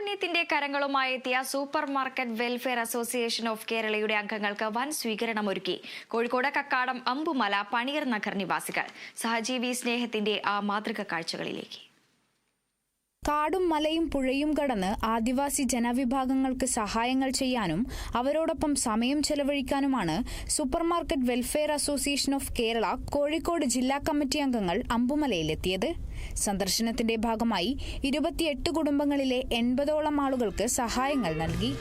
ചൈതന്യത്തിന്റെ കരങ്ങളുമായി എത്തിയ super market welfare association of കേരളയുടെ അംഗങ്ങൾക്ക് വൻ സ്വീകരണമൊരുക്കി കോഴിക്കോട് കക്കാടം അമ്പുമല പണിയർ നഗർ നിവാസികൾ. സഹജീവി സ്നേഹത്തിന്റെ ആ മാതൃക കാഴ്ചകളിലേക്ക്. കാടും മലയും പുഴയും കടന്ന് ആദിവാസി ജനവിഭാഗങ്ങൾക്ക് സഹായങ്ങൾ ചെയ്യാനും അവരോടൊപ്പം സമയം ചെലവഴിക്കാനുമാണ് supermarket welfare association of Kerala Kozhikode ജില്ലാ കമ്മിറ്റി അംഗങ്ങൾ അമ്പുമലയിലെത്തിയത്. സന്ദർശനത്തിന്റെ ഭാഗമായി 28 കുടുംബങ്ങളിലെ 80ഓളം ആളുകൾക്ക് സഹായങ്ങൾ നൽകി.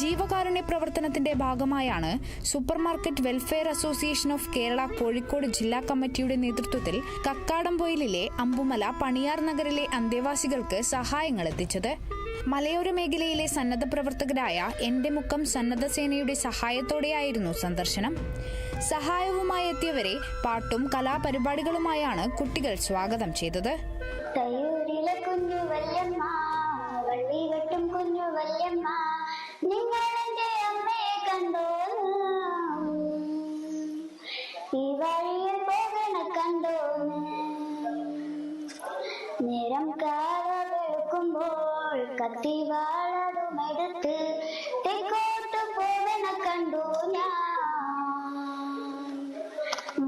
ജീവകാരുണ്യ പ്രവർത്തനത്തിന്റെ ഭാഗമായാണ് supermarket welfare association of Kerala Kozhikode ജില്ലാ കമ്മിറ്റിയുടെ നേതൃത്വത്തിൽ കക്കാടംപൊയിലിലെ അമ്പുമല പണിയാർ നഗറിലെ അന്തേവാസികൾക്ക് സഹായങ്ങൾ എത്തിച്ചത്. മലയോര മേഖലയിലെ സന്നദ്ധ പ്രവർത്തകരായ എന്റെ മുക്കം സന്നദ്ധ സേനയുടെ സഹായത്തോടെയായിരുന്നു സന്ദർശനം. സഹായവുമായി എത്തിയവരെ പാട്ടും കലാപരിപാടികളുമായാണ് കുട്ടികൾ സ്വാഗതം ചെയ്തത്. നിങ്ങളെന്റെ അമ്മയെ കണ്ടോ, ഈ വഴിയിൽ പോകണ കണ്ടോ, നേരം കാല വെളുക്കുമ്പോൾ കത്തിവാളതുമെടുത്ത് തെക്കോട്ട് പോകണ കണ്ടു ഞാൻ,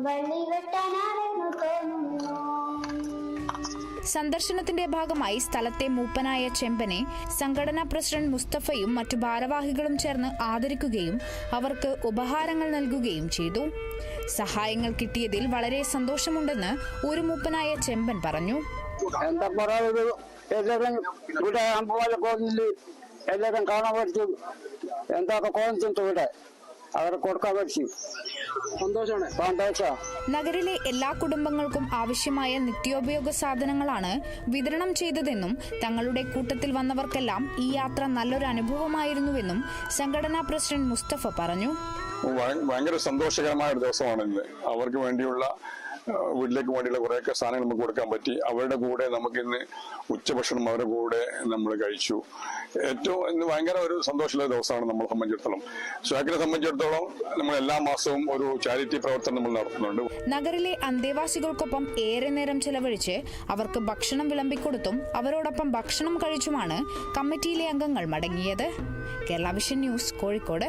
വള്ളി വെട്ടാനാണെന്ന് തോന്നുന്നു. സന്ദർശനത്തിന്റെ ഭാഗമായി സ്ഥലത്തെ മൂപ്പനായ ചെമ്പനെ സംഘടനാ പ്രസിഡന്റ് മുസ്തഫയും മറ്റു ഭാരവാഹികളും ചേർന്ന് ആദരിക്കുകയും അവർക്ക് ഉപഹാരങ്ങൾ നൽകുകയും ചെയ്തു. സഹായങ്ങൾ കിട്ടിയതിൽ വളരെ സന്തോഷമുണ്ടെന്ന് ഒരു മൂപ്പനായ ചെമ്പൻ പറഞ്ഞു. എല്ലാവരും കാണാൻ പറ്റും, എന്തൊക്കെ കോണിച്ചിട്ട് ഇവിടെ അവരെ കൊടുക്കാൻ പറ്റും. നഗരിലെ എല്ലാ കുടുംബങ്ങൾക്കും ആവശ്യമായ നിത്യോപയോഗ സാധനങ്ങളാണ് വിതരണം ചെയ്തതെന്നും തങ്ങളുടെ കൂട്ടത്തിൽ വന്നവർക്കെല്ലാം ഈ യാത്ര നല്ലൊരു അനുഭവമായിരുന്നുവെന്നും സംഘടനാ പ്രസിഡന്റ് മുസ്തഫ പറഞ്ഞു. ഭയങ്കര സന്തോഷകരമായ ഒരു ദിവസമാണ് ഇന്ന്. അവർക്ക് വേണ്ടിയുള്ള വീട്ടിലേക്ക് വേണ്ടിയുള്ള കുറേയൊക്കെ സാധനങ്ങൾ നമുക്ക് കൊടുക്കാൻ പറ്റി. അവരുടെ കൂടെ നമുക്കിന്ന് ഉച്ചഭക്ഷണം അവരുടെ കൂടെ നമ്മൾ കഴിച്ചു. ഏറ്റവും ഇന്ന് ഭയങ്കര ഒരു സന്തോഷമുള്ള ദിവസമാണ് നമ്മളെ സംബന്ധിച്ചിടത്തോളം. സ്വാക്കിനെ സംബന്ധിച്ചിടത്തോളം നമ്മൾ എല്ലാ മാസവും ഒരു ചാരിറ്റി പ്രവർത്തനം നമ്മൾ നടത്തുന്നുണ്ട്. നഗരിലെ അന്തേവാസികൾക്കൊപ്പം ഏറെ നേരം ചെലവഴിച്ച് അവർക്ക് ഭക്ഷണം വിളമ്പിക്കൊടുത്തും അവരോടൊപ്പം ഭക്ഷണം കഴിച്ചുമാണ് കമ്മിറ്റിയിലെ അംഗങ്ങൾ മടങ്ങിയത്. Kerala vision news, Kozhikode.